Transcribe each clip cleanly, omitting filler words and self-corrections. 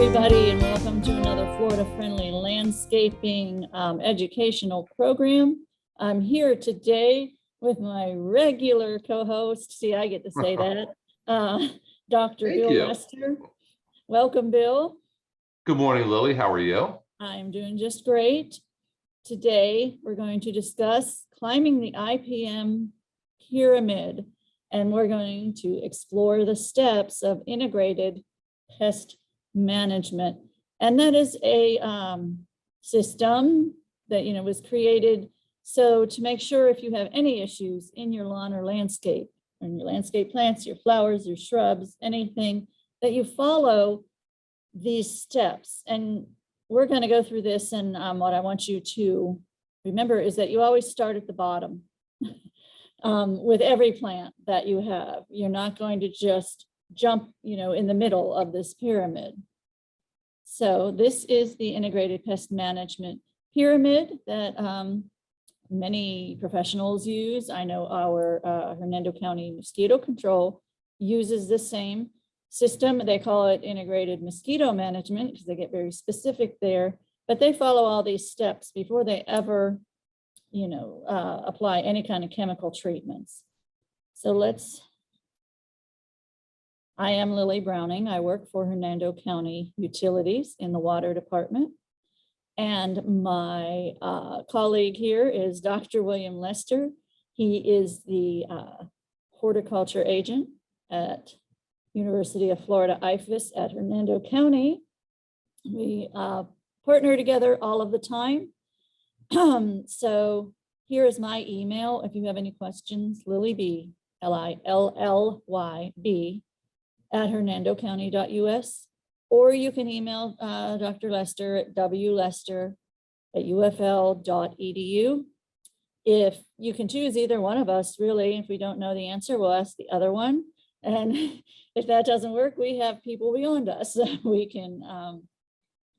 everybody, and welcome to another Florida-friendly landscaping educational program. I'm here today with my regular co-host. See, I get to say that. Dr. Thank Bill you. Lester. Welcome, Bill. Good morning, Lily. How are you? I'm doing just great. Today, we're going to discuss climbing the IPM pyramid, and we're going to explore the steps of integrated pest management. And that is a system that was created so to make sure if you have any issues in your lawn or landscape, and your landscape plants, your flowers, your shrubs, anything, that you follow these steps. And we're going to go through this, and what I want you to remember is that you always start at the bottom with every plant that you have. You're not going to just jump, in the middle of this pyramid. So this is the integrated pest management pyramid that many professionals use. I know our Hernando County Mosquito Control uses the same system. They call it integrated mosquito management because they get very specific there, but they follow all these steps before they ever, apply any kind of chemical treatments. So I am Lilly Browning. I work for Hernando County Utilities in the water department. And my colleague here is Dr. William Lester. He is the horticulture agent at University of Florida IFAS at Hernando County. We partner together all of the time. So here is my email. If you have any questions, LillyB, LILLYB, at hernandocounty.us, or you can email Dr. Lester at wlester@ufl.edu. If you can choose either one of us, really, if we don't know the answer, we'll ask the other one. And if that doesn't work, we have people beyond us that we can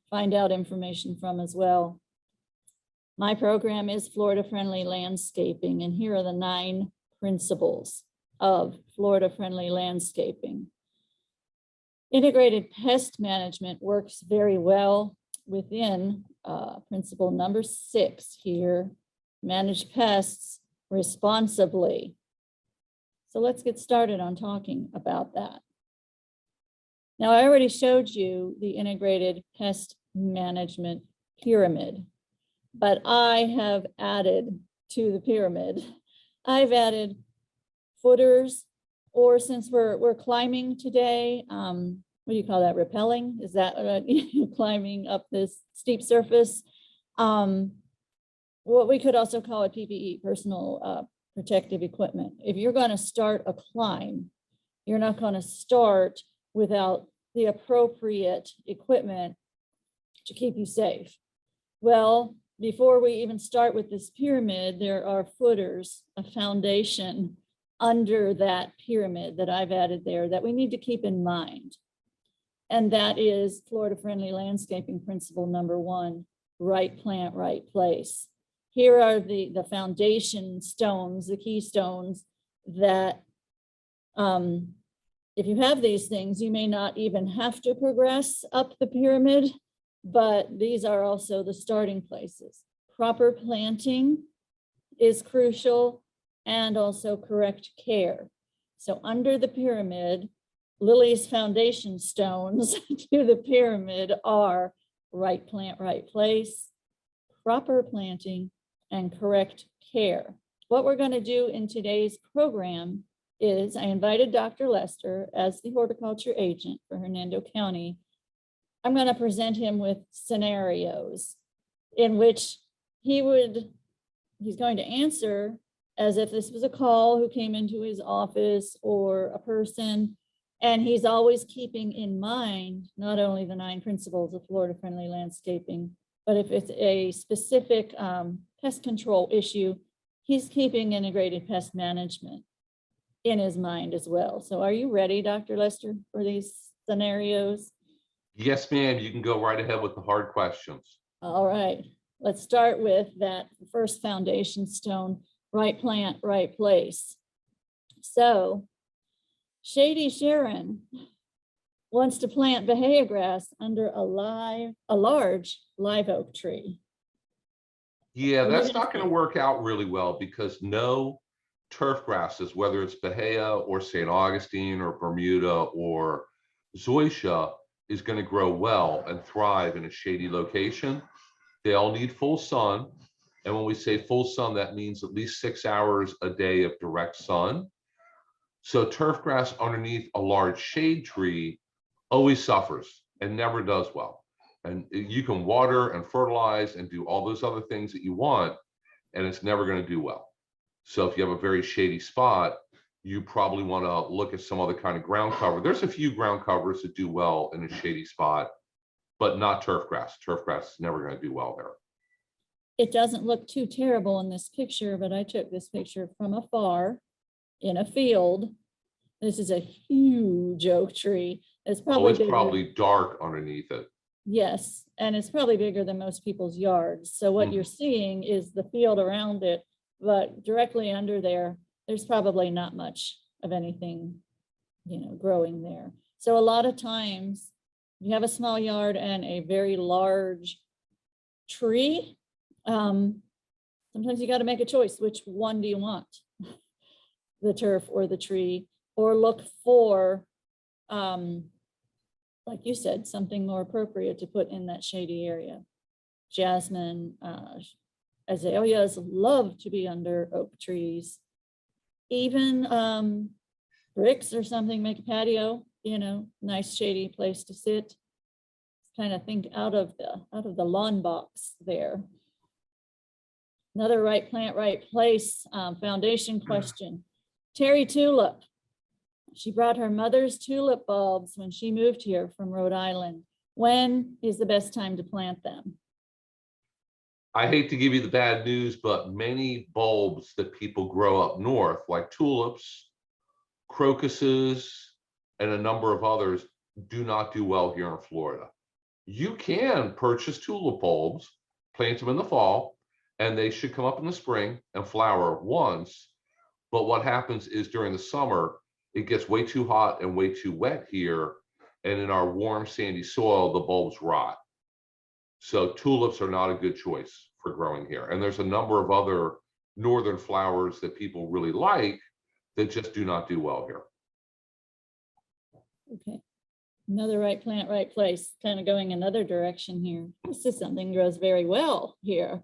find out information from as well. My program is Florida Friendly Landscaping, and here are the 9 principles of Florida Friendly Landscaping. Integrated pest management works very well within principle number 6 here, manage pests responsibly. So let's get started on talking about that. Now, I already showed you the integrated pest management pyramid, but I have added to the pyramid. I've added footers, or since we're climbing today, what do you call that, rappelling? Is that climbing up this steep surface? What we could also call it PPE, personal protective equipment. If you're going to start a climb, you're not going to start without the appropriate equipment to keep you safe. Well, before we even start with this pyramid, there are footers, a foundation under that pyramid that I've added there that we need to keep in mind. And that is Florida Friendly Landscaping Principle number 1, right plant, right place. Here are the foundation stones, the keystones that if you have these things, you may not even have to progress up the pyramid, but these are also the starting places. Proper planting is crucial, and also correct care. So under the pyramid, Lily's foundation stones to the pyramid are right plant, right place, proper planting, and correct care. What we're going to do in today's program is I invited Dr. Lester as the horticulture agent for Hernando County. I'm going to present him with scenarios in which he's going to answer as if this was a call who came into his office or a person, and he's always keeping in mind not only the 9 principles of Florida Friendly Landscaping, but if it's a specific pest control issue, he's keeping integrated pest management in his mind as well. So are you ready, Dr. Lester, for these scenarios? Yes, ma'am. You can go right ahead with the hard questions. All right, let's start with that first foundation stone, right plant, right place. So Shady Sharon, wants to plant Bahia grass under a large live oak tree. Yeah, What do you that's guys not going to think? work out really well because no turf grasses, whether it's Bahia or St. Augustine or Bermuda or Zoysia, is going to grow well and thrive in a shady location. They all need full sun. And when we say full sun, that means at least 6 hours a day of direct sun. So turf grass underneath a large shade tree always suffers and never does well. And you can water and fertilize and do all those other things that you want, and it's never going to do well. So if you have a very shady spot, you probably want to look at some other kind of ground cover. There's a few ground covers that do well in a shady spot, but not turf grass. Turf grass is never going to do well there. It doesn't look too terrible in this picture, but I took this picture from afar in a field. This is a huge oak tree. It's Oh, probably it's bigger. probably dark underneath it. Yes, and it's probably bigger than most people's yards. So what you're seeing is the field around it, but directly under there, there's probably not much of anything, growing there. So a lot of times you have a small yard and a very large tree. Sometimes you got to make a choice. Which one do you want? The turf or the tree, or look for, like you said, something more appropriate to put in that shady area. Jasmine, azaleas love to be under oak trees. Even bricks or something, make a patio, nice shady place to sit. Kind of think out of the lawn box there. Another right plant, right place foundation question. Terry Tulip. She brought her mother's tulip bulbs when she moved here from Rhode Island. When is the best time to plant them? I hate to give you the bad news, but many bulbs that people grow up north, like tulips, crocuses, and a number of others, do not do well here in Florida. You can purchase tulip bulbs, plant them in the fall, and they should come up in the spring and flower once. But what happens is during the summer, it gets way too hot and way too wet here. And in our warm, sandy soil, the bulbs rot. So tulips are not a good choice for growing here. And there's a number of other northern flowers that people really like that just do not do well here. Okay. Another right plant, right place, kind of going another direction here. This is something that grows very well here.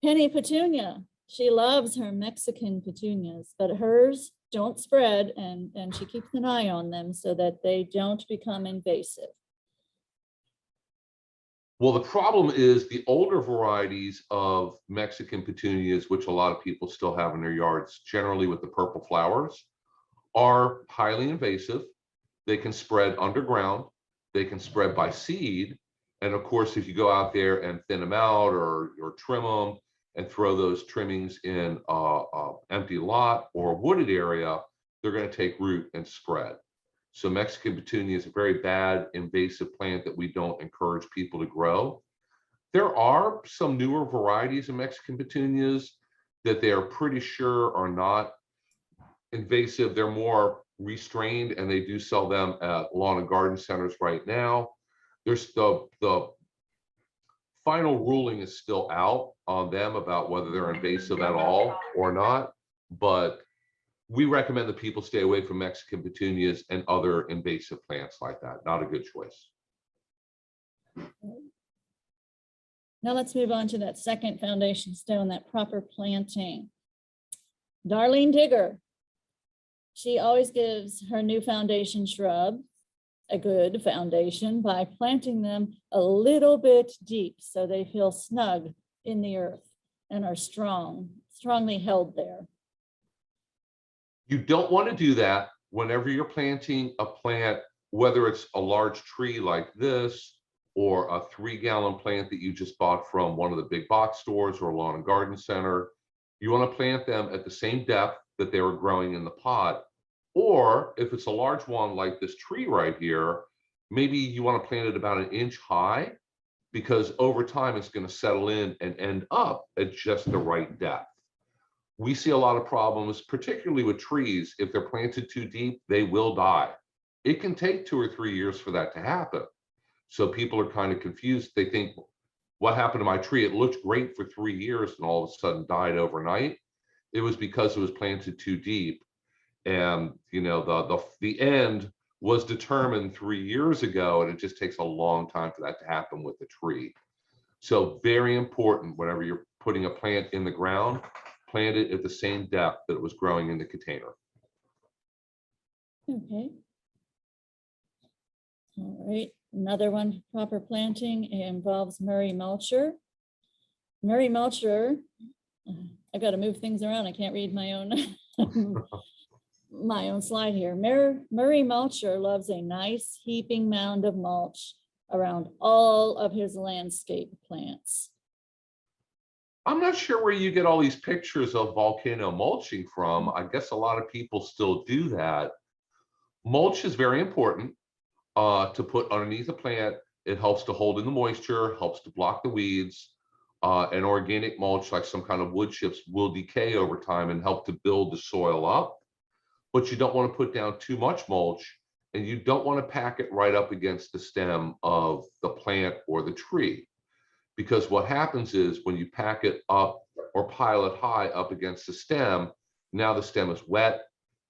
Penny petunia. She loves her Mexican petunias, but hers don't spread, and she keeps an eye on them so that they don't become invasive. Well, the problem is the older varieties of Mexican petunias, which a lot of people still have in their yards, generally with the purple flowers, are highly invasive. They can spread underground. They can spread by seed. And of course, if you go out there and thin them out or trim them and throw those trimmings in an empty lot or a wooded area, they're going to take root and spread. So Mexican petunia is a very bad invasive plant that we don't encourage people to grow. There are some newer varieties of Mexican petunias that they are pretty sure are not invasive. They're more restrained, and they do sell them at lawn and garden centers right now. There's the final ruling is still out on them about whether they're invasive at all or not, but we recommend that people stay away from Mexican petunias and other invasive plants like that. Not a good choice. Now let's move on to that second foundation stone, that proper planting. Darlene Digger. She always gives her new foundation shrub a good foundation by planting them a little bit deep so they feel snug in the earth and are strongly held there. You don't want to do that whenever you're planting a plant, whether it's a large tree like this or a 3-gallon plant that you just bought from one of the big box stores or a lawn and garden center. You want to plant them at the same depth that they were growing in the pot. Or if it's a large one like this tree right here, maybe you want to plant it about 1 inch high, because over time it's going to settle in and end up at just the right depth. We see a lot of problems, particularly with trees. If they're planted too deep, they will die. it can take 2 or 3 years for that to happen. So people are kind of confused. They think, what happened to my tree? It looked great for 3 years and all of a sudden died overnight. It was because it was planted too deep. And the end was determined 3 years ago, and it just takes a long time for that to happen with the tree. So very important, whenever you're putting a plant in the ground, plant it at the same depth that it was growing in the container. Okay. All right, another one, proper planting involves Murray Mulcher. Murray Mulcher, I got to move things around. I can't read my own my own slide here. Murray Mulcher loves a nice heaping mound of mulch around all of his landscape plants. I'm not sure where you get all these pictures of volcano mulching from. I guess a lot of people still do that. Mulch is very important to put underneath a plant. It helps to hold in the moisture, helps to block the weeds. And organic mulch, like some kind of wood chips, will decay over time and help to build the soil up. But you don't want to put down too much mulch, and you don't want to pack it right up against the stem of the plant or the tree. Because what happens is when you pack it up or pile it high up against the stem, now the stem is wet,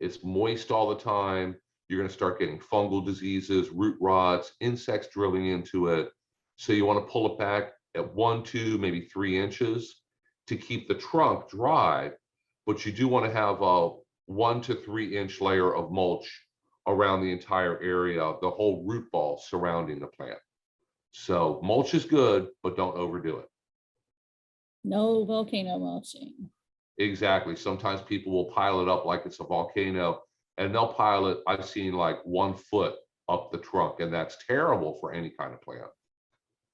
it's moist all the time. You're going to start getting fungal diseases, root rots, insects drilling into it. So you want to pull it back at 1, 2, maybe 3 inches to keep the trunk dry. But you do want to have a 1 to 3 inch layer of mulch around the entire area, the whole root ball surrounding the plant. So mulch is good, but don't overdo it. No volcano mulching. Exactly. Sometimes people will pile it up like it's a volcano, and they'll pile it, I've seen, like 1 foot up the trunk, and that's terrible for any kind of plant.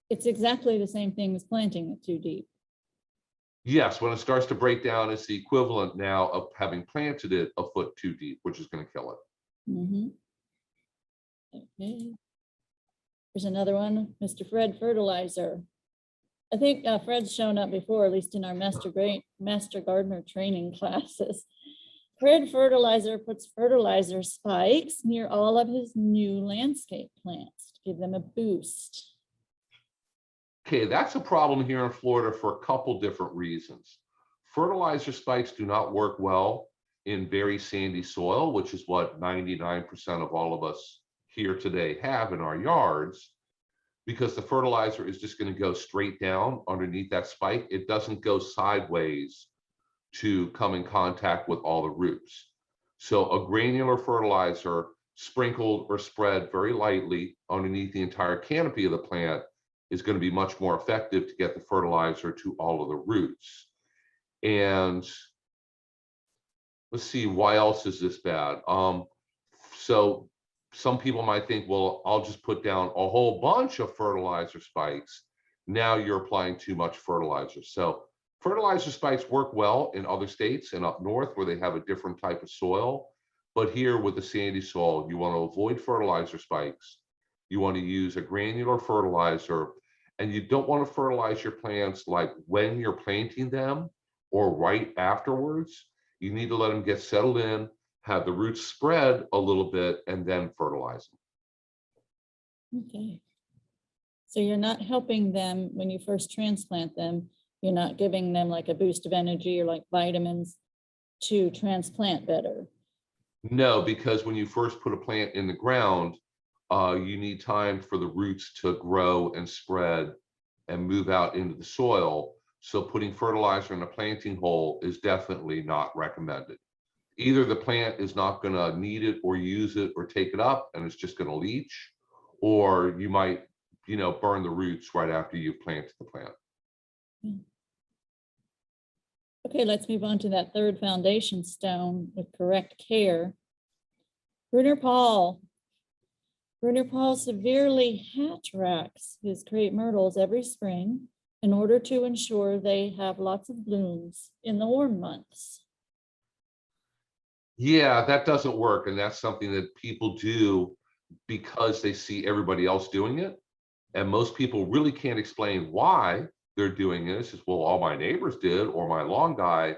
It's exactly the same thing as planting it too deep. Yes, when it starts to break down, it's the equivalent now of having planted it a foot too deep, which is going to kill it. Mm-hmm. Okay. There's another one, Mr. Fred Fertilizer. I think Fred's shown up before, at least in our Master Gardener training classes. Fred Fertilizer puts fertilizer spikes near all of his new landscape plants to give them a boost. Okay, that's a problem here in Florida for a couple different reasons. Fertilizer spikes do not work well in very sandy soil, which is what 99% of all of us here today have in our yards, because the fertilizer is just going to go straight down underneath that spike. It doesn't go sideways to come in contact with all the roots. So a granular fertilizer sprinkled or spread very lightly underneath the entire canopy of the plant is going to be much more effective to get the fertilizer to all of the roots. And let's see, why else is this bad? So some people might think, well, I'll just put down a whole bunch of fertilizer spikes. Now you're applying too much fertilizer. So fertilizer spikes work well in other states and up north where they have a different type of soil. But here with the sandy soil, you want to avoid fertilizer spikes. You want to use a granular fertilizer, and you don't want to fertilize your plants like when you're planting them or right afterwards. You need to let them get settled in, have the roots spread a little bit, and then fertilize them. Okay. So you're not helping them when you first transplant them. You're not giving them like a boost of energy or like vitamins to transplant better. No, because when you first put a plant in the ground, you need time for the roots to grow and spread and move out into the soil. So putting fertilizer in a planting hole is definitely not recommended. Either the plant is not going to need it or use it or take it up and it's just going to leach, or you might, burn the roots right after you've planted the plant. Okay, let's move on to that third foundation stone with correct care. Bruner Paul. Bruner Paul severely hatch racks his crepe myrtles every spring in order to ensure they have lots of blooms in the warm months. Yeah, that doesn't work. And that's something that people do because they see everybody else doing it. And most people really can't explain why they're doing it. It's just, well, all my neighbors did, or my lawn guy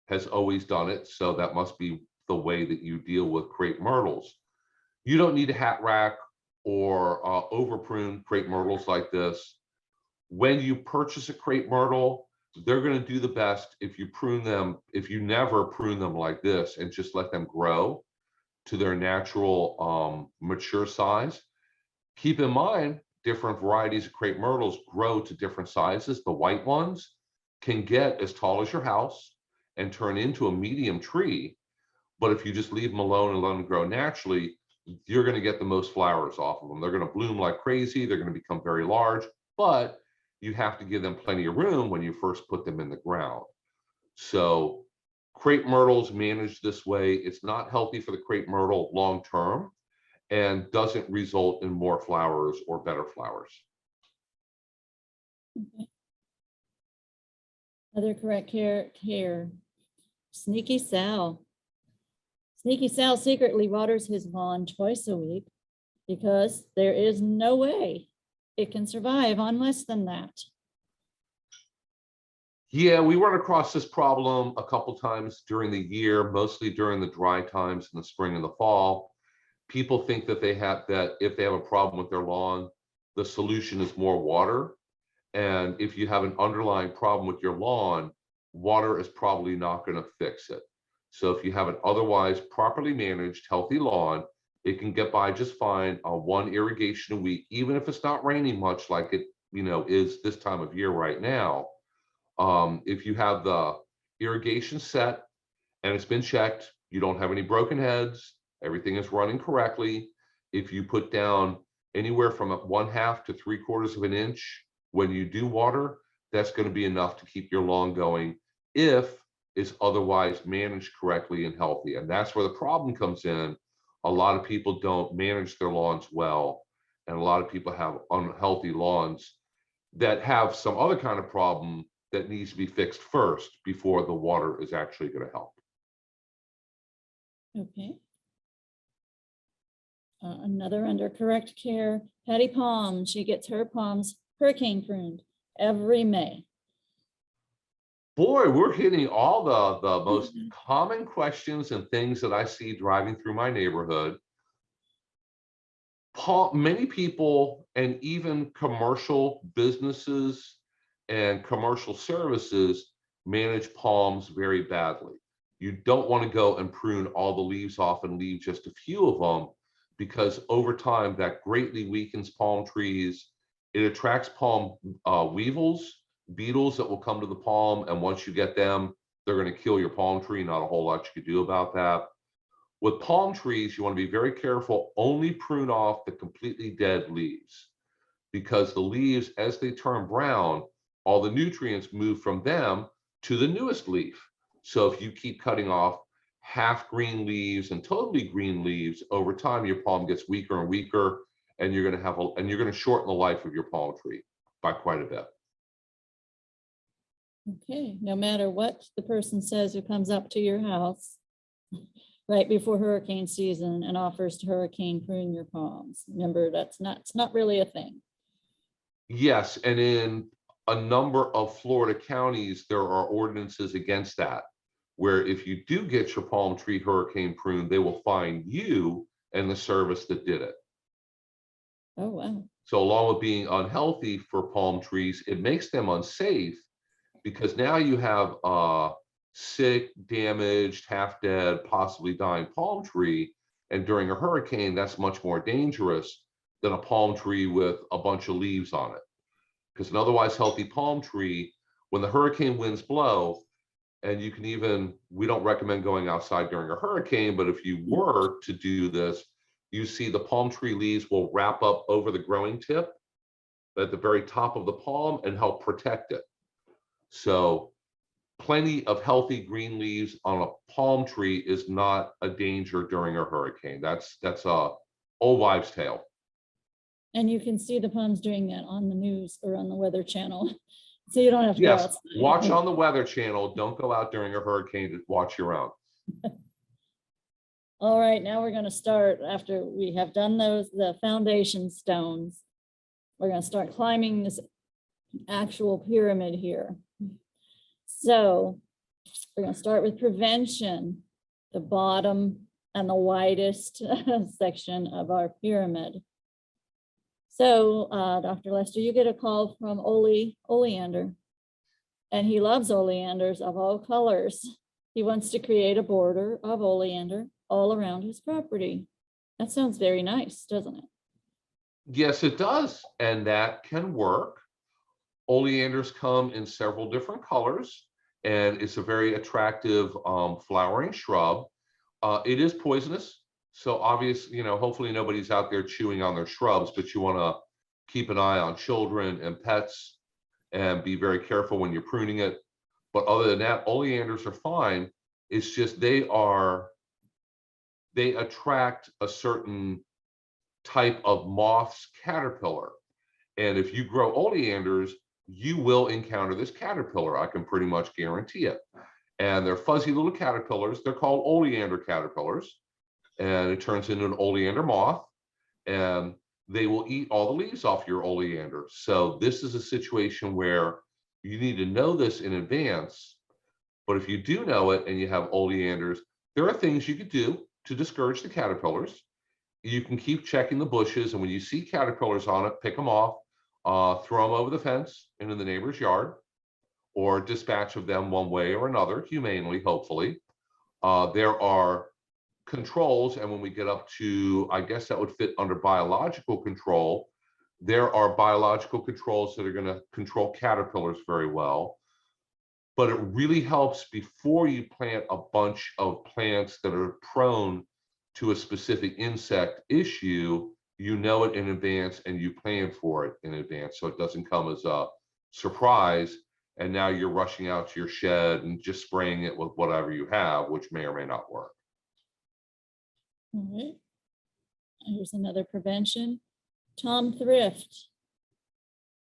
has always done it. So that must be the way that you deal with crepe myrtles. You don't need a hat rack or over prune crepe myrtles like this. When you purchase a crepe myrtle, they're going to do the best if you prune them, if you never prune them like this and just let them grow to their natural mature size. Keep in mind, different varieties of crepe myrtles grow to different sizes. The white ones can get as tall as your house and turn into a medium tree. But if you just leave them alone and let them grow naturally, you're going to get the most flowers off of them. They're going to bloom like crazy. They're going to become very large, but you have to give them plenty of room when you first put them in the ground. So crepe myrtles managed this way, it's not healthy for the crepe myrtle long term and doesn't result in more flowers or better flowers. Okay. Other correct care. Sneaky Sal. Sneaky Sal secretly waters his lawn twice a week because there is no way it can survive on less than that. Yeah, we run across this problem a couple times during the year, mostly during the dry times in the spring and the fall. People think that if they have a problem with their lawn, the solution is more water. And if you have an underlying problem with your lawn, water is probably not going to fix it. So if you have an otherwise properly managed, healthy lawn, it can get by just fine on one irrigation a week, even if it's not raining much like it, is this time of year right now. If you have the irrigation set and it's been checked, you don't have any broken heads, everything is running correctly. If you put down anywhere from 1/2 to 3/4 of an inch when you do water, that's going to be enough to keep your lawn going if it's otherwise managed correctly and healthy. And that's where the problem comes in. A lot of people don't manage their lawns well, and a lot of people have unhealthy lawns that have some other kind of problem that needs to be fixed first before the water is actually going to help. Okay. Another under correct care, Patty Palm. She gets her palms hurricane pruned every May. Boy, we're hitting all the most common questions and things that I see driving through my neighborhood. Many people and even commercial businesses and commercial services manage palms very badly. You don't want to go and prune all the leaves off and leave just a few of them, because over time that greatly weakens palm trees. It attracts palm weevils, beetles that will come to the palm, and once you get them, they're going to kill your palm tree. Not a whole lot you could do about that. With palm trees, you want to be very careful. Only prune off the completely dead leaves, because the leaves, as they turn brown, all the nutrients move from them to the newest leaf. So if you keep cutting off half green leaves and totally green leaves, over time your palm gets weaker and weaker, and you're going to shorten the life of your palm tree by quite a bit. Okay, no matter what the person says who comes up to your house right before hurricane season and offers to hurricane prune your palms, remember it's not really a thing. Yes, and in a number of Florida counties, there are ordinances against that, where if you do get your palm tree hurricane pruned, they will fine you and the service that did it. Oh, wow. So along with being unhealthy for palm trees, it makes them unsafe, because now you have a sick, damaged, half dead, possibly dying palm tree. And during a hurricane, that's much more dangerous than a palm tree with a bunch of leaves on it. Because an otherwise healthy palm tree, when the hurricane winds blow, and we don't recommend going outside during a hurricane, but if you were to do this, you see the palm tree leaves will wrap up over the growing tip at the very top of the palm and help protect it. So plenty of healthy green leaves on a palm tree is not a danger during a hurricane. That's a old wives' tale. And you can see the palms doing that on the news or on the Weather Channel. So you don't have to go Yes, outside. watch on the Weather Channel. Don't go out during a hurricane to watch your own. All right, now we're going to start, after we have done the foundation stones, we're going to start climbing this actual pyramid here. So we're going to start with prevention, the bottom and the widest section of our pyramid. So, Dr. Lester, you get a call from Oleander, and he loves oleanders of all colors. He wants to create a border of oleander all around his property. That sounds very nice, doesn't it? Yes, it does, and that can work. Oleanders come in several different colors, and it's a very attractive flowering shrub. It is poisonous, so obviously, hopefully nobody's out there chewing on their shrubs, but you want to keep an eye on children and pets and be very careful when you're pruning it. But other than that, oleanders are fine. It's just they attract a certain type of moth's caterpillar. And if you grow oleanders, you will encounter this caterpillar. I can pretty much guarantee it. And they're fuzzy little caterpillars. They're called oleander caterpillars. And it turns into an oleander moth. And they will eat all the leaves off your oleander. So this is a situation where you need to know this in advance. But if you do know it and you have oleanders, there are things you could do to discourage the caterpillars. You can keep checking the bushes, and when you see caterpillars on it, pick them off, throw them over the fence into the neighbor's yard, or dispatch of them one way or another, humanely, hopefully. There are controls, and when we get up to, I guess that would fit under biological control, there are biological controls that are going to control caterpillars very well. But it really helps before you plant a bunch of plants that are prone to a specific insect issue. You know it in advance and you plan for it in advance, so it doesn't come as a surprise and now you're rushing out to your shed and just spraying it with whatever you have, which may or may not work. All right. Here's another prevention. Tom Thrift.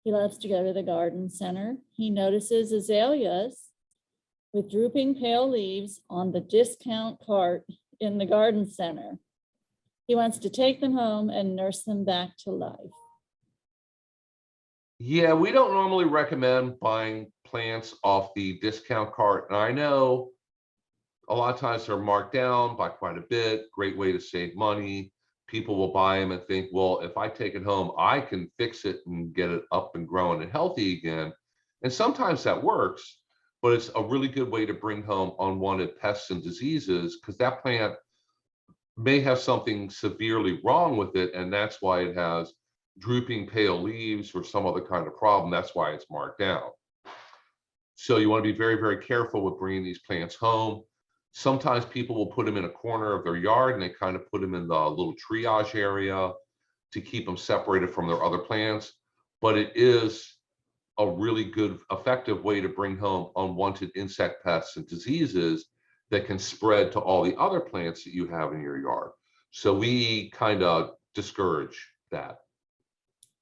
He loves to go to the garden center. He notices azaleas with drooping pale leaves on the discount cart in the garden center. He wants to take them home and nurse them back to life. Yeah, we don't normally recommend buying plants off the discount cart. And I know a lot of times they're marked down by quite a bit. Great way to save money. People will buy them and think, well, if I take it home, I can fix it and get it up and growing and healthy again. And sometimes that works, but it's a really good way to bring home unwanted pests and diseases, because that plant may have something severely wrong with it, and that's why it has drooping pale leaves or some other kind of problem. That's why it's marked down. So you want to be very, very careful with bringing these plants home. Sometimes people will put them in a corner of their yard and they kind of put them in the little triage area to keep them separated from their other plants. But it is a really good, effective way to bring home unwanted insect pests and diseases that can spread to all the other plants that you have in your yard. So we kind of discourage that.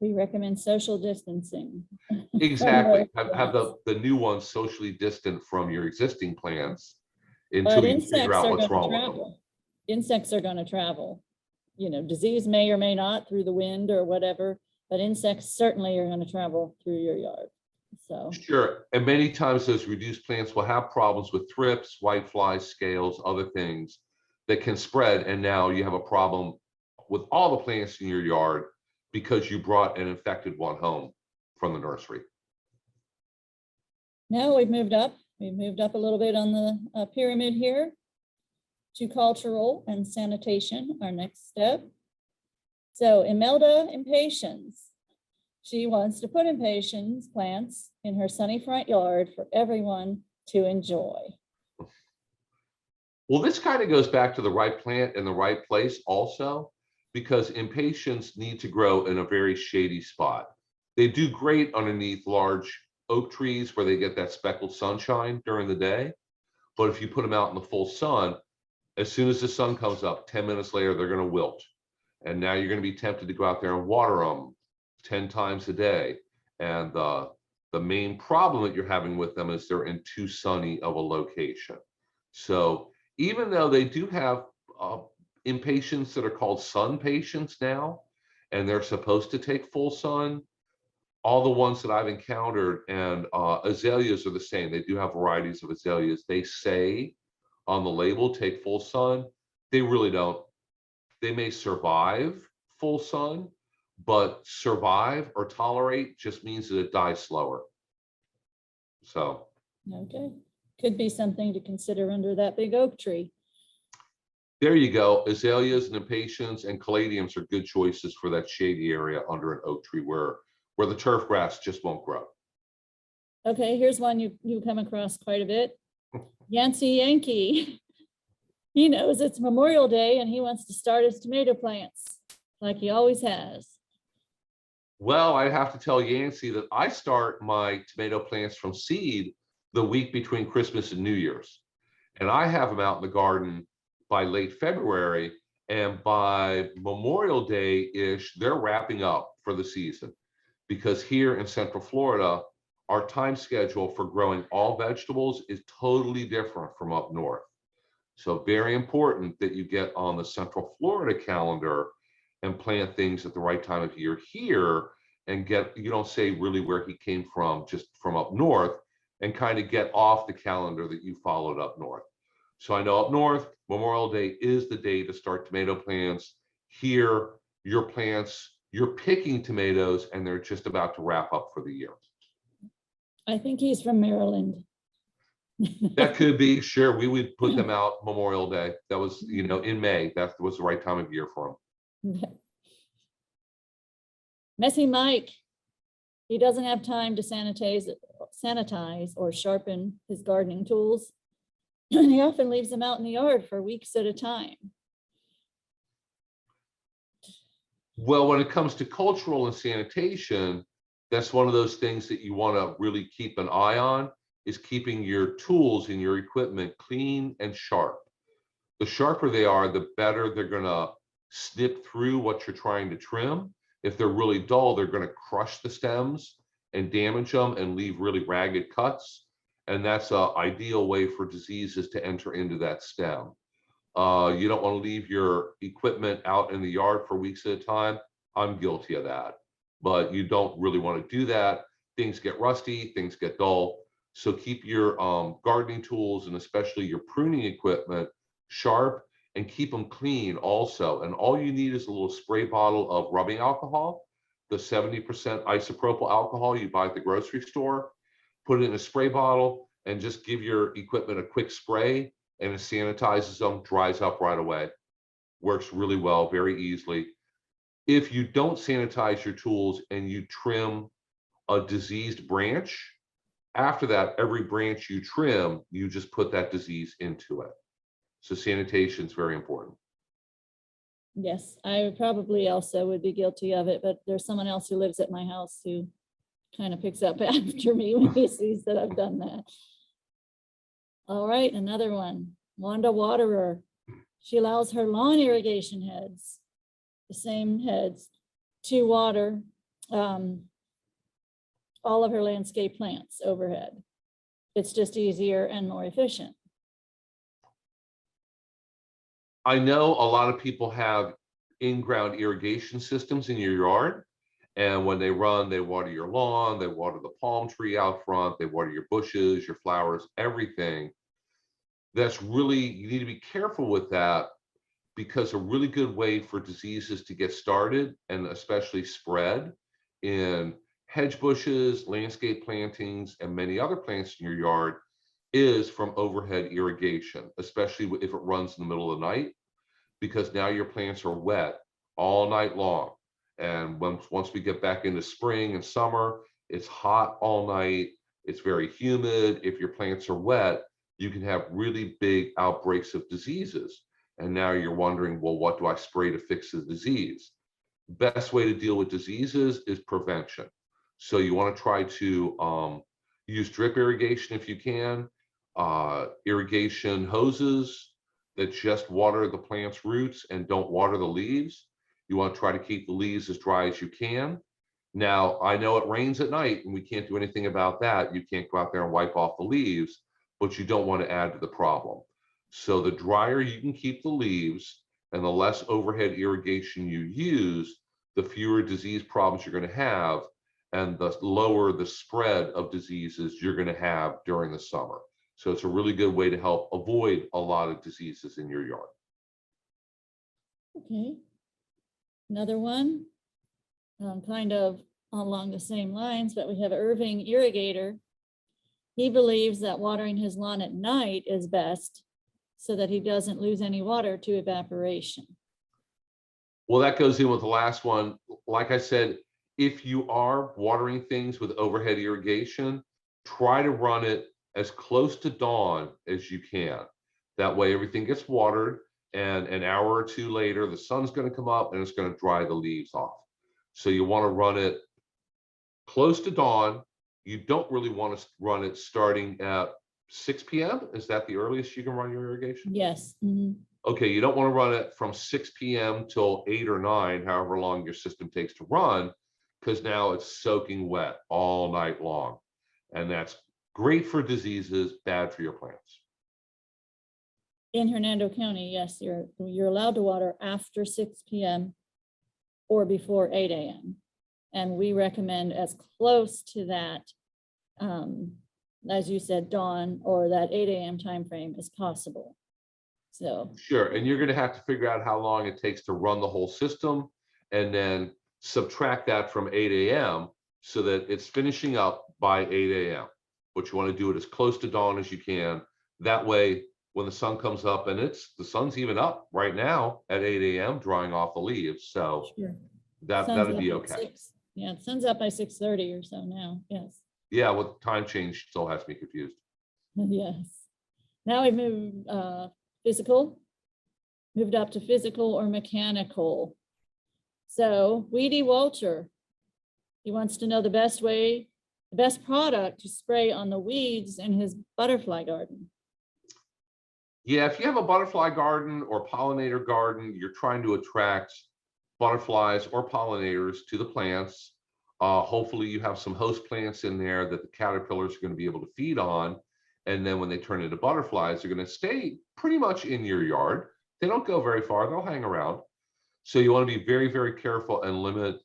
We recommend social distancing. Exactly. Have the new ones socially distant from your existing plants until But you figure out what's wrong with them. Insects are going to travel. You know, disease may or may not through the wind or whatever, but insects certainly are going to travel through your yard. So sure. And many times those reduced plants will have problems with thrips, whiteflies, scales, other things that can spread. And now you have a problem with all the plants in your yard because you brought an infected one home from the nursery. now we've moved up. We've moved up a little bit on the pyramid here to cultural and sanitation, our next step. So Imelda Impatiens, she wants to put impatiens plants in her sunny front yard for everyone to enjoy. Well, this kind of goes back to the right plant in the right place also, because impatiens need to grow in a very shady spot. They do great underneath large oak trees where they get that speckled sunshine during the day. But if you put them out in the full sun, as soon as the sun comes up, 10 minutes later, they're going to wilt. And now you're going to be tempted to go out there and water them 10 times a day. And the main problem that you're having with them is they're in too sunny of a location. So even though they do have impatiens that are called sun patients now, and they're supposed to take full sun, all the ones that I've encountered, and azaleas are the same. They do have varieties of azaleas. They say on the label, take full sun, They really don't. They may survive full sun, but survive or tolerate just means that it dies slower. So Okay, could be something to consider under that big oak tree. there you go. Azaleas and impatiens and caladiums are good choices for that shady area under an oak tree where the turf grass just won't grow. Okay, here's one you come across quite a bit. Yancey Yankee. He knows it's Memorial Day and he wants to start his tomato plants like he always has. Well, I have to tell Yancey that I start my tomato plants from seed the week between Christmas and New Year's. And I have them out in the garden by late February. And by Memorial Day-ish, they're wrapping up for the season. Because here in Central Florida, our time schedule for growing all vegetables is totally different from up north. So very important that you get on the Central Florida calendar and plant things at the right time of year here and you don't say really where he came from, just from up north, and kind of get off the calendar that you followed up north. So I know up north, Memorial Day is the day to start tomato plants. Here, your plants, you're picking tomatoes and they're just about to wrap up for the year. I think he's from Maryland. That could be, sure. We would put them out Memorial Day. That was, in May. That was the right time of year for them. Messy Mike. He doesn't have time to sanitize or sharpen his gardening tools. And he often leaves them out in the yard for weeks at a time. Well, when it comes to cultural and sanitation, that's one of those things that you want to really keep an eye on, is keeping your tools and your equipment clean and sharp. The sharper they are, the better they're going to snip through what you're trying to trim. If they're really dull, they're going to crush the stems and damage them and leave really ragged cuts. And that's an ideal way for diseases to enter into that stem. You don't want to leave your equipment out in the yard for weeks at a time. I'm guilty of that, but you don't really want to do that. Things get rusty, things get dull. So keep your gardening tools and especially your pruning equipment sharp and keep them clean also. And all you need is a little spray bottle of rubbing alcohol, the 70% isopropyl alcohol you buy at the grocery store. Put it in a spray bottle and just give your equipment a quick spray and it sanitizes them, dries up right away. Works really well, very easily. If you don't sanitize your tools and you trim a diseased branch, after that, every branch you trim, you just put that disease into it. So sanitation is very important. Yes, I probably also would be guilty of it, but there's someone else who lives at my house who kind of picks up after me when he sees that I've done that. All right, another one, Wanda Waterer. She allows her lawn irrigation heads, the same heads, to water all of her landscape plants overhead. It's just easier and more efficient. I know a lot of people have in-ground irrigation systems in your yard. And when they run, they water your lawn, they water the palm tree out front, they water your bushes, your flowers, everything. That's really, you need to be careful with that, because a really good way for diseases to get started and especially spread in hedge bushes, landscape plantings, and many other plants in your yard is from overhead irrigation, especially if it runs in the middle of the night, because now your plants are wet all night long. And once we get back into spring and summer, it's hot all night. It's very humid. If your plants are wet, you can have really big outbreaks of diseases. And now you're wondering, well, what do I spray to fix the disease? Best way to deal with diseases is prevention. So you want to try to use drip irrigation if you can, irrigation hoses that just water the plant's roots and don't water the leaves. You want to try to keep the leaves as dry as you can. Now, I know it rains at night and we can't do anything about that. You can't go out there and wipe off the leaves, but you don't want to add to the problem. So the drier you can keep the leaves and the less overhead irrigation you use, the fewer disease problems you're going to have and the lower the spread of diseases you're going to have during the summer. So it's a really good way to help avoid a lot of diseases in your yard. Okay. Another one, kind of along the same lines, but we have Irving Irrigator. He believes that watering his lawn at night is best so that he doesn't lose any water to evaporation. Well, that goes in with the last one. Like I said, if you are watering things with overhead irrigation, try to run it as close to dawn as you can. That way everything gets watered, and an hour or two later, the sun's going to come up and it's going to dry the leaves off. So you want to run it close to dawn. You don't really want to run it starting at 6 p.m. Is that the earliest you can run your irrigation? Yes. Okay, you don't want to run it from 6 p.m. till 8 or 9, however long your system takes to run, because now it's soaking wet all night long. And that's great for diseases, bad for your plants. In Hernando County, yes, you're allowed to water after 6 p.m. or before 8 a.m. And we recommend as close to that, as you said, dawn or that 8 a.m. time frame as possible. So sure, and you're going to have to figure out how long it takes to run the whole system, and then subtract that from 8 a.m. so that it's finishing up by 8 a.m. But you want to do it as close to dawn as you can. That way, when the sun comes up, and the sun's even up right now at 8 a.m. drying off the leaves, so sure. that'd be okay. 6. Yeah, it sun's up by 6:30 or so now. Yes. Yeah, with time change still has me confused. Yes. Now we've moved moved up to physical or mechanical. So Weedy Walter, he wants to know the best product to spray on the weeds in his butterfly garden. Yeah, if you have a butterfly garden or pollinator garden, you're trying to attract butterflies or pollinators to the plants. Hopefully you have some host plants in there that the caterpillars are going to be able to feed on. And then when they turn into butterflies, they're going to stay pretty much in your yard. They don't go very far, they'll hang around. So you want to be very, very careful and limit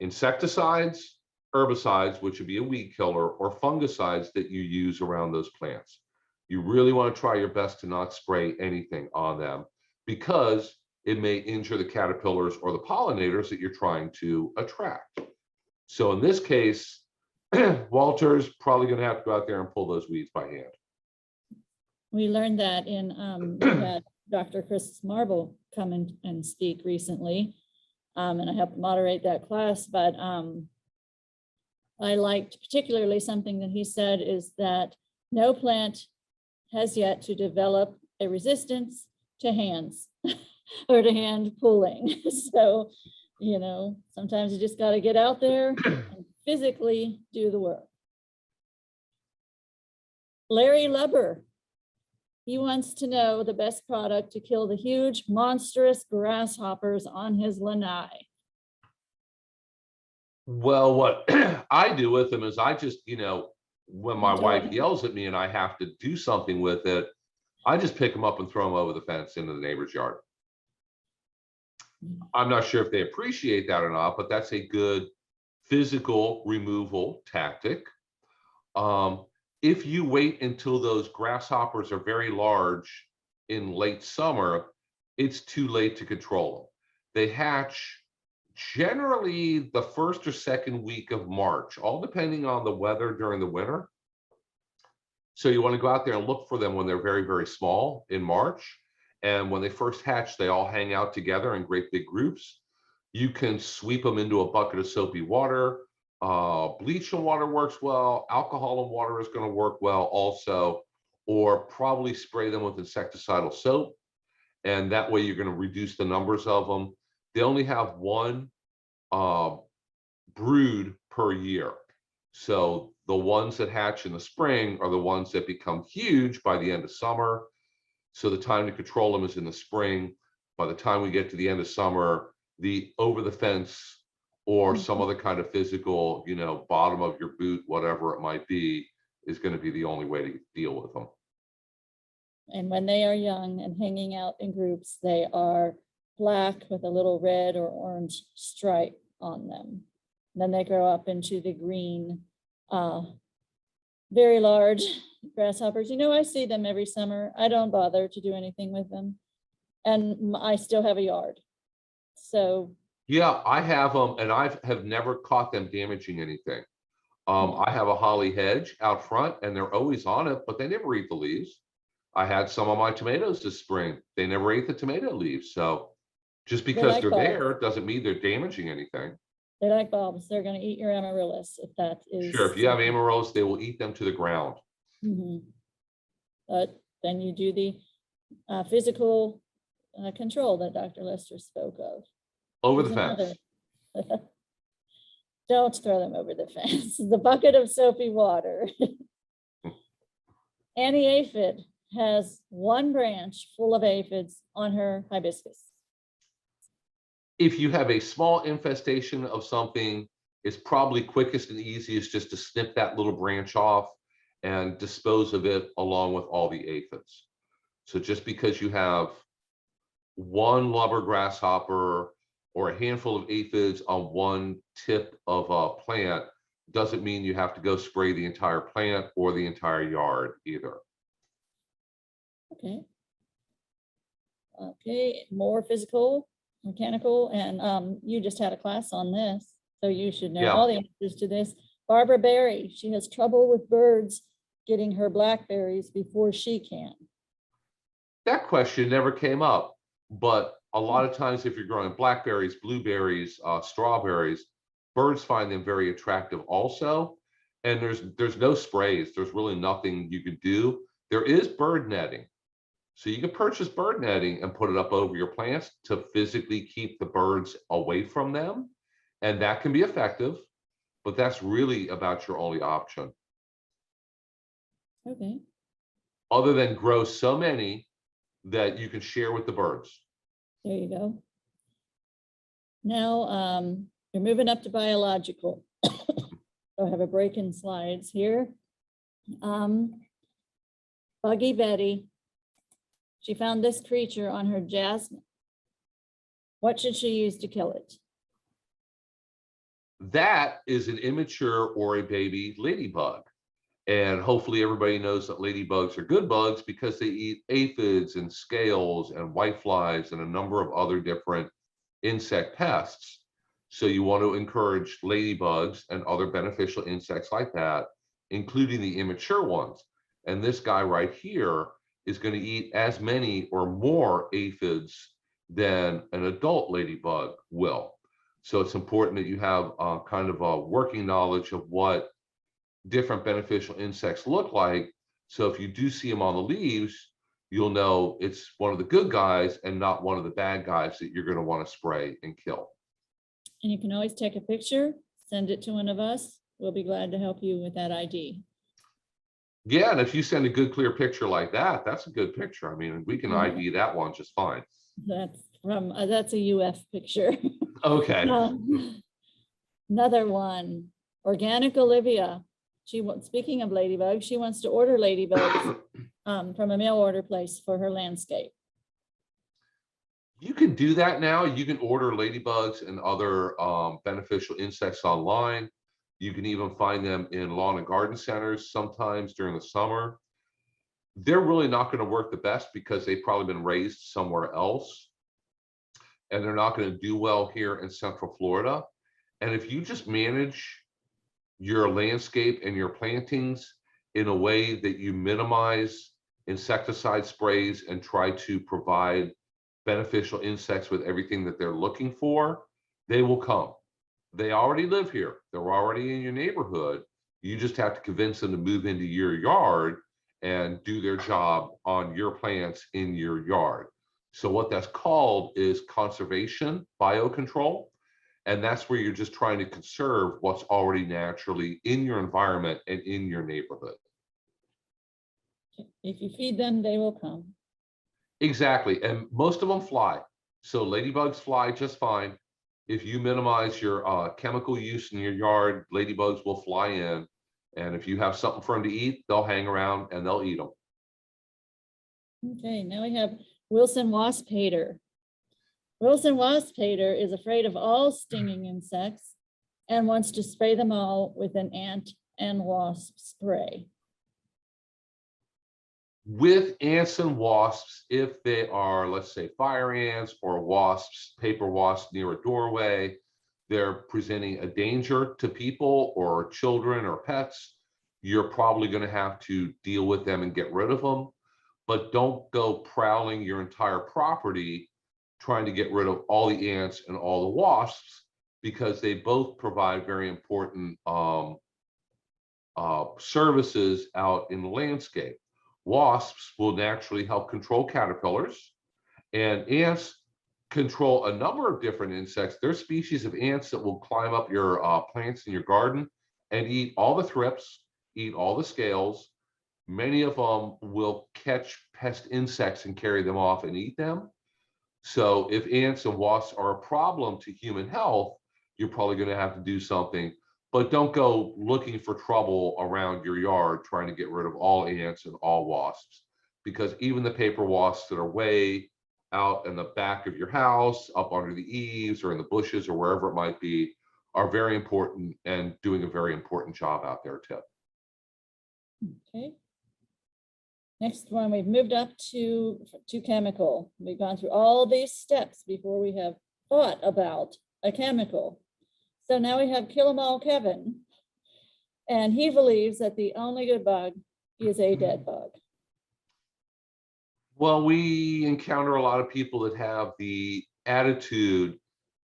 insecticides, herbicides, which would be a weed killer, or fungicides that you use around those plants. You really want to try your best to not spray anything on them, because it may injure the caterpillars or the pollinators that you're trying to attract. So in this case, Walter's probably going to have to go out there and pull those weeds by hand. We learned that we had Dr. Chris Marble come in and speak recently, and I helped moderate that class, but I liked particularly something that he said is that no plant has yet to develop a resistance to hands or to hand pulling. So, sometimes you just got to get out there and physically do the work. Larry Lubber, he wants to know the best product to kill the huge, monstrous grasshoppers on his lanai. Well, what I do with them is I just, when my wife yells at me and I have to do something with it, I just pick them up and throw them over the fence into the neighbor's yard. I'm not sure if they appreciate that or not, but that's a good physical removal tactic. If you wait until those grasshoppers are very large in late summer, it's too late to control them. They hatch generally the first or second week of March, all depending on the weather during the winter. So you want to go out there and look for them when they're very, very small in March. And when they first hatch, they all hang out together in great big groups. You can sweep them into a bucket of soapy water. Bleach and water works well. Alcohol and water is going to work well also, or probably spray them with insecticidal soap. And that way you're going to reduce the numbers of them. They only have one brood per year. So the ones that hatch in the spring are the ones that become huge by the end of summer. So the time to control them is in the spring. By the time we get to the end of summer, the over the fence or some other kind of physical, bottom of your boot, whatever it might be, is going to be the only way to deal with them. And when they are young and hanging out in groups, they are black with a little red or orange stripe on them. And then they grow up into the green, very large grasshoppers. I see them every summer. I don't bother to do anything with them. And I still have a yard. So, Yeah, I have them, and I have never caught them damaging anything. I have a holly hedge out front, and they're always on it, but they never eat the leaves. I had some of my tomatoes this spring. They never ate the tomato leaves. So just they because like they're bulbs. there doesn't mean they're damaging anything. They like bulbs. They're going to eat your amaryllis if that Sure, is. if you have amaryllis, they will eat them to the ground. Mhm. But then you do the physical control that Dr. Lester spoke of. Over the Here's another. fence. Don't throw them over the fence. The bucket of soapy water. Annie aphid has one branch full of aphids on her hibiscus. If you have a small infestation of something, it's probably quickest and easiest just to snip that little branch off and dispose of it along with all the aphids. So just because you have one lubber grasshopper or a handful of aphids on one tip of a plant doesn't mean you have to go spray the entire plant or the entire yard either. Okay. Okay, more physical, mechanical, and you just had a class on this, so you should know all the answers to this. Barbara Berry, she has trouble with birds getting her blackberries before she can. That question never came up, but a lot of times if you're growing blackberries, blueberries, strawberries, birds find them very attractive also. And there's no sprays. There's really nothing you can do. There is bird netting. So you can purchase bird netting and put it up over your plants to physically keep the birds away from them. And that can be effective, but that's really about your only option. Okay. Other than grow so many that you can share with the birds. There you go. Now, you're moving up to biological. So I have a break in slides here. Buggy Betty, she found this creature on her jasmine. What should she use to kill it? That is an immature or a baby ladybug. And hopefully everybody knows that ladybugs are good bugs because they eat aphids and scales and whiteflies and a number of other different insect pests. So you want to encourage ladybugs and other beneficial insects like that, including the immature ones. And this guy right here is going to eat as many or more aphids than an adult ladybug will. So it's important that you have kind of a working knowledge of what different beneficial insects look like. So if you do see them on the leaves, you'll know it's one of the good guys and not one of the bad guys that you're going to want to spray and kill. And you can always take a picture, send it to one of us. We'll be glad to help you with that ID. Yeah, and if you send a good clear picture like that, that's a good picture. I mean, we can ID that one just fine. That's a UF picture. Okay. Another one, Organic Olivia. Speaking of ladybugs, she wants to order ladybugs from a mail order place for her landscape. You can do that now. You can order ladybugs and other beneficial insects online. You can even find them in lawn and garden centers sometimes during the summer. They're really not going to work the best because they've probably been raised somewhere else. And they're not going to do well here in Central Florida. And if you just manage your landscape and your plantings in a way that you minimize insecticide sprays and try to provide beneficial insects with everything that they're looking for, they will come. They already live here. They're already in your neighborhood. You just have to convince them to move into your yard and do their job on your plants in your yard. So what that's called is conservation biocontrol. And that's where you're just trying to conserve what's already naturally in your environment and in your neighborhood. If you feed them, they will come. Exactly. And most of them fly. So ladybugs fly just fine. If you minimize your chemical use in your yard, ladybugs will fly in. And if you have something for them to eat, they'll hang around and they'll eat them. Okay, now we have Wilson wasp hater. Wilson wasp hater is afraid of all stinging insects and wants to spray them all with an ant and wasp spray. With ants and wasps, if they are, let's say, fire ants or wasps, paper wasps near a doorway, they're presenting a danger to people or children or pets, you're probably going to have to deal with them and get rid of them. But don't go prowling your entire property trying to get rid of all the ants and all the wasps, because they both provide very important services out in the landscape. Wasps will naturally help control caterpillars, and ants control a number of different insects. There's species of ants that will climb up your plants in your garden and eat all the thrips, eat all the scales. Many of them will catch pest insects and carry them off and eat them. So if ants and wasps are a problem to human health, you're probably going to have to do something. But don't go looking for trouble around your yard trying to get rid of all ants and all wasps, because even the paper wasps that are way out in the back of your house, up under the eaves or in the bushes or wherever it might be, are very important and doing a very important job out there too. Okay. Next one, we've moved up to chemical. We've gone through all these steps before we have thought about a chemical. So now we have Kill 'em all Kevin, and he believes that the only good bug is a dead bug. Well, we encounter a lot of people that have the attitude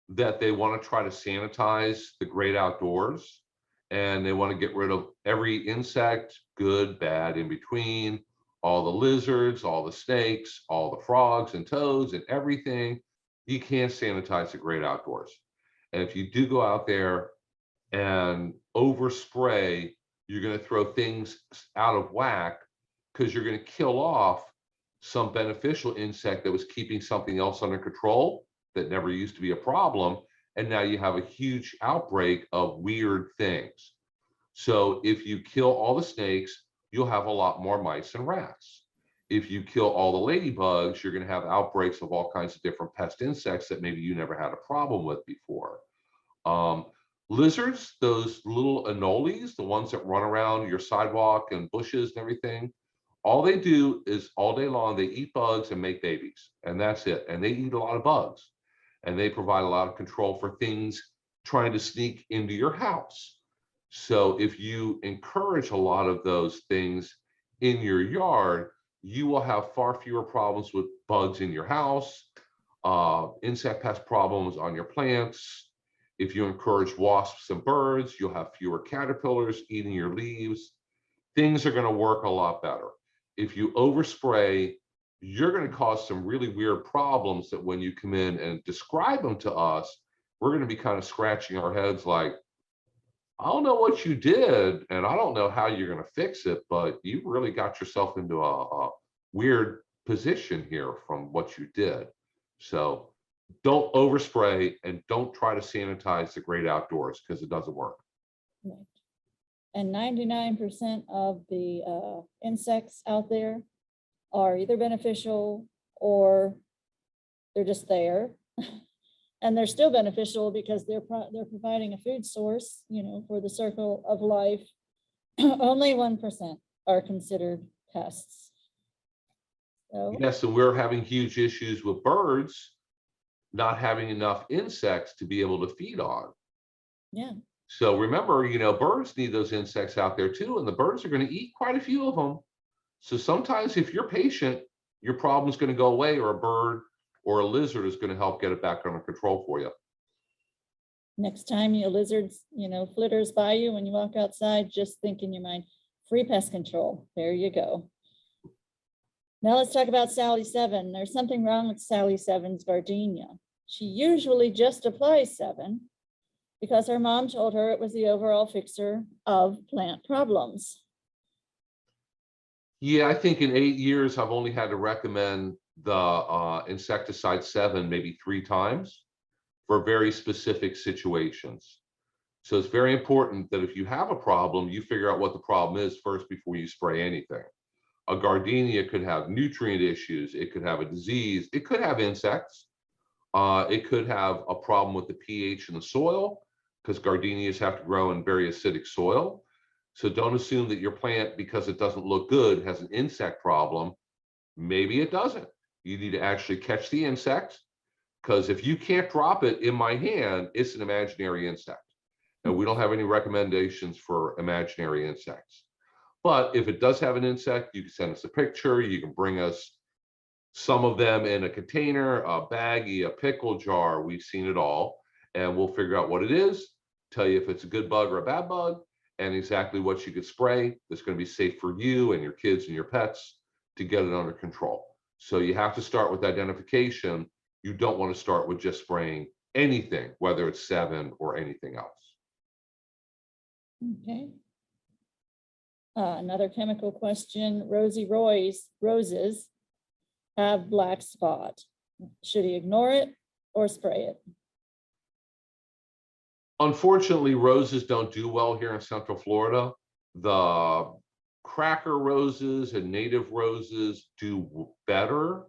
that they want to try to sanitize the great outdoors, and they want to get rid of every insect, good, bad, in between, all the lizards, all the snakes, all the frogs and toads and everything. You can't sanitize the great outdoors. And if you do go out there and overspray, you're going to throw things out of whack, because you're going to kill off some beneficial insect that was keeping something else under control that never used to be a problem. And now you have a huge outbreak of weird things. So if you kill all the snakes, you'll have a lot more mice and rats. If you kill all the ladybugs, you're going to have outbreaks of all kinds of different pest insects that maybe you never had a problem with before. Lizards, those little anoles, the ones that run around your sidewalk and bushes and everything, all they do is all day long, they eat bugs and make babies, and that's it. And they eat a lot of bugs, and they provide a lot of control for things trying to sneak into your house. So if you encourage a lot of those things in your yard, you will have far fewer problems with bugs in your house, insect pest problems on your plants. If you encourage wasps and birds, you'll have fewer caterpillars eating your leaves. Things are going to work a lot better. If you overspray, you're going to cause some really weird problems that when you come in and describe them to us, we're going to be kind of scratching our heads like, I don't know what you did, and I don't know how you're going to fix it, but you really got yourself into a weird position here from what you did. So don't overspray and don't try to sanitize the great outdoors, because it doesn't work. Right. And 99% of the insects out there are either beneficial or they're just there. And they're still beneficial because they're providing a food source, you know, for the circle of life. Only 1% are considered pests. So, yes, and we're having huge issues with birds not having enough insects to be able to feed on. yeah. So remember, you know, birds need those insects out there too, and the birds are going to eat quite a few of them. So sometimes if you're patient, your problem's going to go away, or a bird or a lizard is going to help get it back under control for you. Next time a lizard, you know, flitters by you when you walk outside, just think in your mind, free pest control. There you go. Now let's talk about Sally 7. There's something wrong with Sally 7's gardenia. She usually just applies 7 because her mom told her it was the overall fixer of plant problems. Yeah, I think in 8 years, I've only had to recommend the insecticide 7 maybe 3 times for very specific situations. So it's very important that if you have a problem, you figure out what the problem is first before you spray anything. A gardenia could have nutrient issues, it could have a disease, it could have insects, it could have a problem with the pH in the soil, because gardenias have to grow in very acidic soil. So don't assume that your plant, because it doesn't look good, has an insect problem. Maybe it doesn't. You need to actually catch the insect, because if you can't drop it in my hand, it's an imaginary insect. And we don't have any recommendations for imaginary insects. But if it does have an insect, you can send us a picture. You can bring us some of them in a container, a baggie, a pickle jar. We've seen it all. And we'll figure out what it is, tell you if it's a good bug or a bad bug, and exactly what you could spray that's going to be safe for you and your kids and your pets to get it under control. So you have to start with identification. You don't want to start with just spraying anything, whether it's 7 or anything else. Okay. Another chemical question. Roses have black spot. Should he ignore it or spray it? Unfortunately, roses don't do well here in Central Florida. The cracker roses and native roses do better.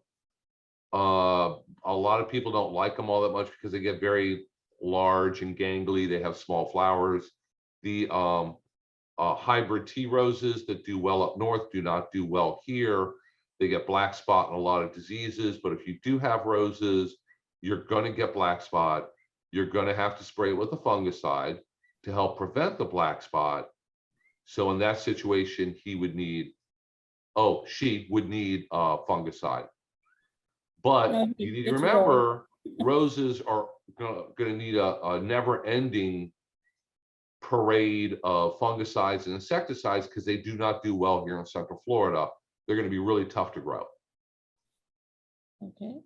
A lot of people don't like them all that much because they get very large and gangly. They have small flowers. The hybrid tea roses that do well up north do not do well here. They get black spot and a lot of diseases. But if you do have roses, you're going to get black spot. You're going to have to spray it with a fungicide to help prevent the black spot. So in that situation, she would need fungicide. But you need to remember, roses are going to need a never-ending parade of fungicides and insecticides because they do not do well here in Central Florida. They're going to be really tough to grow. Okay.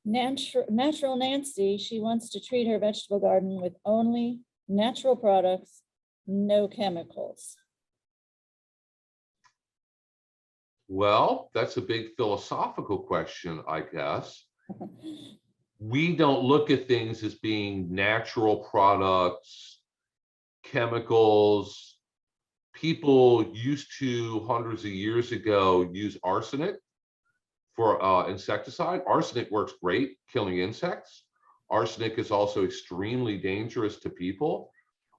Natural Nancy, she wants to treat her vegetable garden with only natural products, no chemicals. Well, that's a big philosophical question, I guess. We don't look at things as being natural products, chemicals. People used to, hundreds of years ago, use arsenic for insecticide. Arsenic works great killing insects. Arsenic is also extremely dangerous to people.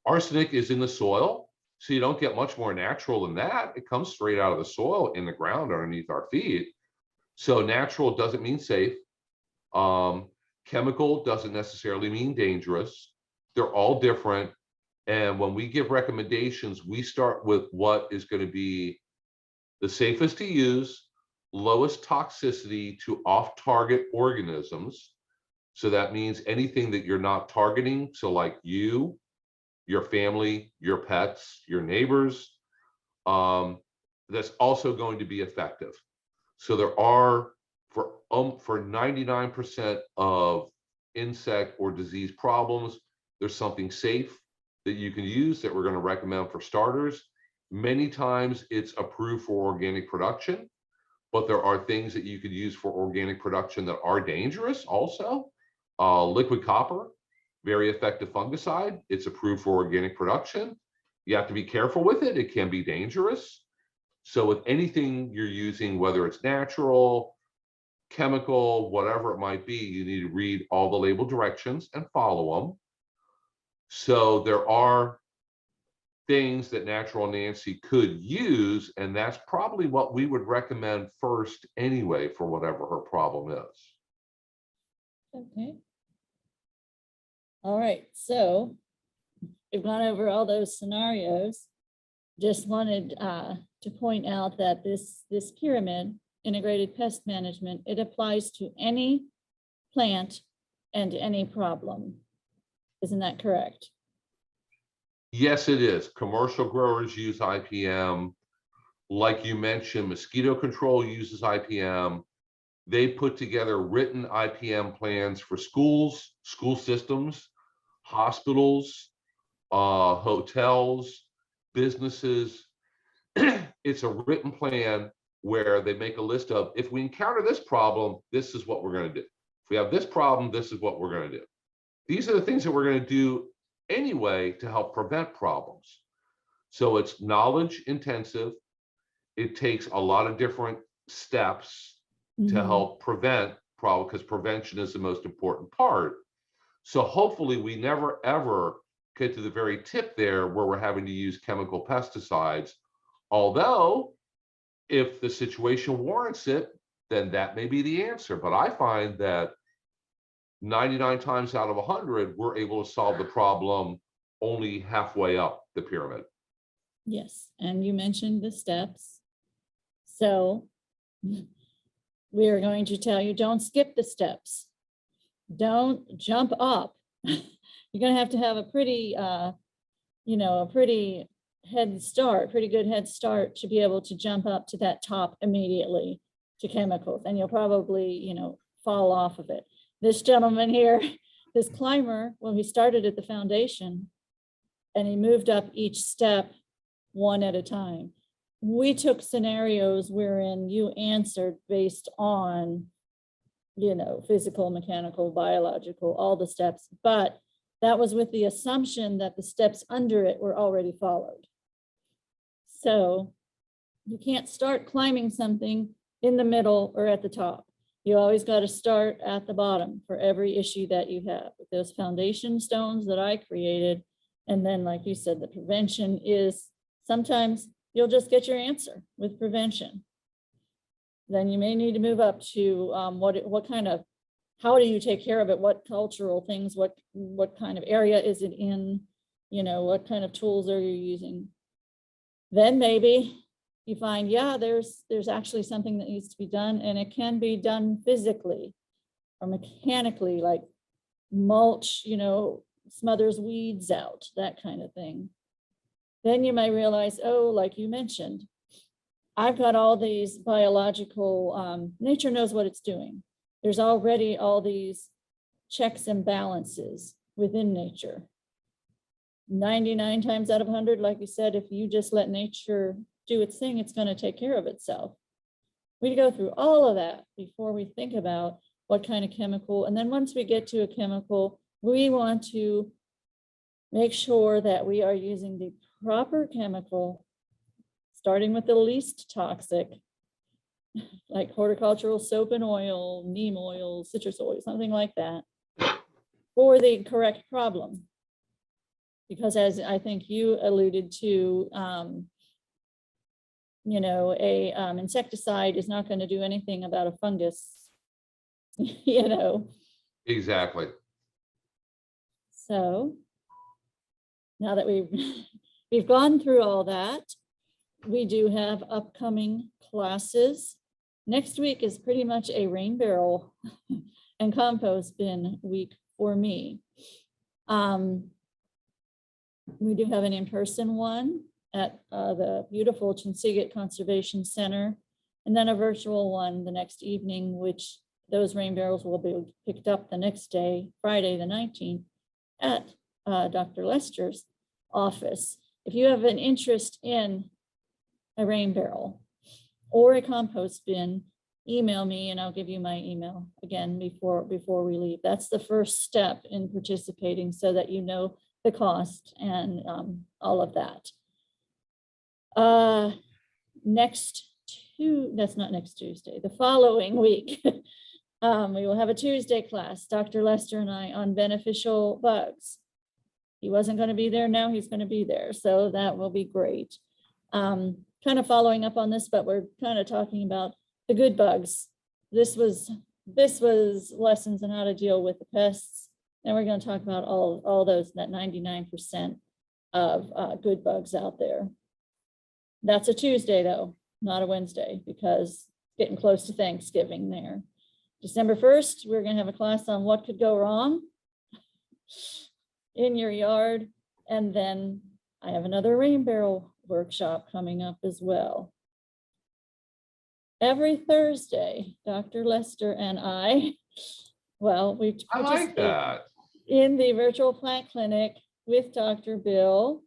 Arsenic is in the soil, so you don't get much more natural than that. It comes straight out of the soil in the ground underneath our feet. So natural doesn't mean safe. Chemical doesn't necessarily mean dangerous. They're all different. And when we give recommendations, we start with what is going to be the safest to use, lowest toxicity to off-target organisms. So that means anything that you're not targeting. So like you, your family, your pets, your neighbors, that's also going to be effective. So there are, for 99% of insect or disease problems, there's something safe that you can use that we're going to recommend for starters. Many times it's approved for organic production, but there are things that you could use for organic production that are dangerous also. Liquid copper, very effective fungicide. It's approved for organic production. You have to be careful with it. It can be dangerous. So with anything you're using, whether it's natural, chemical, whatever it might be, you need to read all the label directions and follow them. So there are things that Natural Nancy could use, and that's probably what we would recommend first anyway for whatever her problem is. Okay. All right, so we've gone over all those scenarios. Just wanted to point out that this pyramid, integrated pest management, it applies to any plant and any problem. Isn't that correct? Yes, it is. Commercial growers use IPM. Like you mentioned, mosquito control uses IPM. They put together written IPM plans for schools, school systems, hospitals, hotels, businesses. It's a written plan where they make a list of, if we encounter this problem, this is what we're going to do. If we have this problem, this is what we're going to do. These are the things that we're going to do anyway to help prevent problems. So it's knowledge intensive. It takes a lot of different steps to help prevent problems, because prevention is the most important part. So hopefully we never ever get to the very tip there where we're having to use chemical pesticides. Although, if the situation warrants it, then that may be the answer. But I find that 99 times out of 100, we're able to solve the problem only halfway up the pyramid. Yes, and you mentioned the steps. So we are going to tell you, don't skip the steps. Don't jump up. You're going to have a pretty, a pretty good head start to be able to jump up to that top immediately to chemicals. And you'll probably, fall off of it. This gentleman here, this climber, well, he started at the foundation and he moved up each step one at a time. We took scenarios wherein you answered based on, physical, mechanical, biological, all the steps, but that was with the assumption that the steps under it were already followed. So you can't start climbing something in the middle or at the top. You always got to start at the bottom for every issue that you have. With those foundation stones that I created, and then, like you said, the prevention is sometimes you'll just get your answer with prevention. Then you may need to move up to how do you take care of it? What cultural things, what kind of area is it in? What kind of tools are you using? Then maybe you find, there's actually something that needs to be done, and it can be done physically or mechanically, like mulch, smothers weeds out, that kind of thing. Then you may realize, like you mentioned, I've got all these biological, nature knows what it's doing. There's already all these checks and balances within nature. 99 times out of 100, like you said, if you just let nature do its thing, it's going to take care of itself. We go through all of that before we think about what kind of chemical. And then once we get to a chemical, we want to make sure that we are using the proper chemical, starting with the least toxic, like horticultural soap and oil, neem oil, citrus oil, something like that, for the correct problem. Because as I think you alluded to, insecticide is not going to do anything about a fungus, Exactly. So now that we've gone through all that, we do have upcoming classes. Next week is pretty much a rain barrel and compost bin week for me. We do have an in-person one at the beautiful Chinsigat Conservation Center, and then a virtual one the next evening, which those rain barrels will be picked up the next day, Friday the 19th, at Dr. Lester's office. If you have an interest in a rain barrel or a compost bin, email me and I'll give you my email again before we leave. That's the first step in participating, so that you know the cost and all of that. That's not next Tuesday, the following week, we will have a Tuesday class, Dr. Lester and I, on beneficial bugs. He wasn't going to be there, now he's going to be there, so that will be great. Kind of following up on this, but we're kind of talking about the good bugs. This was lessons on how to deal with the pests. And we're going to talk about all those, that 99% of good bugs out there. That's a Tuesday though, not a Wednesday, because it's getting close to Thanksgiving there. December 1st, we're going to have a class on what could go wrong in your yard. And then I have another rain barrel workshop coming up as well. Every Thursday, Dr. Lester and I like that. In the virtual plant clinic with Dr. Bill.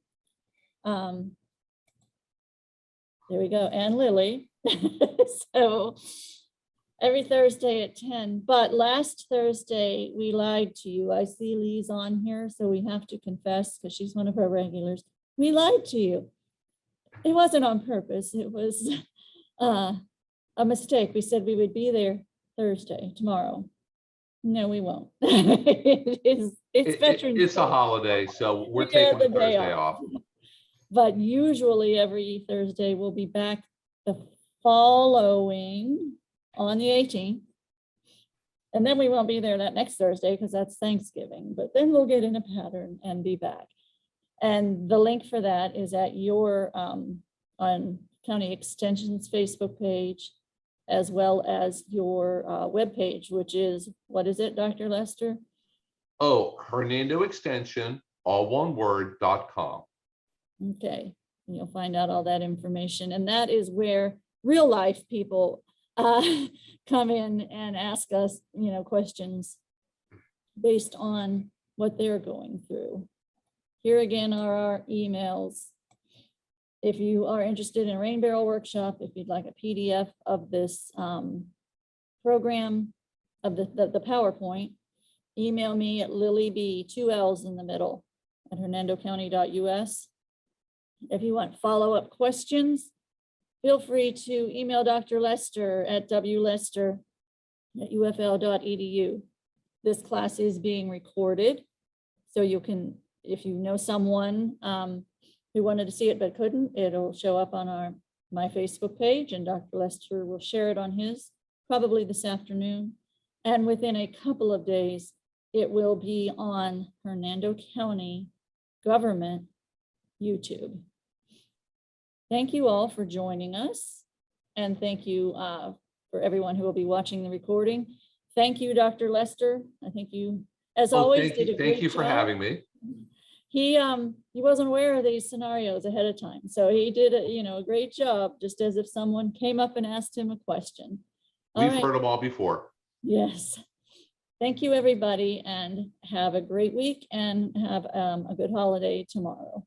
There we go, and Lilly. So every Thursday at 10, but last Thursday we lied to you. I see Lee's on here, so we have to confess, because she's one of our regulars. We lied to you. It wasn't on purpose. It was a mistake. We said we would be there Thursday, tomorrow. No, we won't. It Veterans It's a Day. holiday, so we're Yeah, taking the the day Thursday off. off. But usually every Thursday we'll be back the following on the 18th. And then we won't be there that next Thursday because that's Thanksgiving, but then we'll get in a pattern and be back. And the link for that is at your on County Extension's Facebook page, as well as your webpage, which is, what is it, Dr. Lester? Oh, Hernando Extension, all one word, .com. Okay, and you'll find out all that information. And that is where real life people come in and ask us, questions based on what they're going through. Here again are our emails. If you are interested in a rain barrel workshop, if you'd like a PDF of this program, of the PowerPoint, email me at LillyB, 2 L's in the middle, at hernandocounty.us. If you want follow-up questions, feel free to email Dr. Lester at wlester@ufl.edu. This class is being recorded, so you can, if you know someone who wanted to see it but couldn't, it'll show up on my Facebook page, and Dr. Lester will share it on his probably this afternoon. And within a couple of days, it will be on Hernando County Government YouTube. Thank you all for joining us. And thank you for everyone who will be watching the recording. Thank you, Dr. Lester. I think you, as always, did a great job. Thank you for having me. He wasn't aware of these scenarios ahead of time. So he did a great job, just as if someone came up and asked him a question. We've heard them all before. Yes. Thank you, everybody, and have a great week and have a good holiday tomorrow.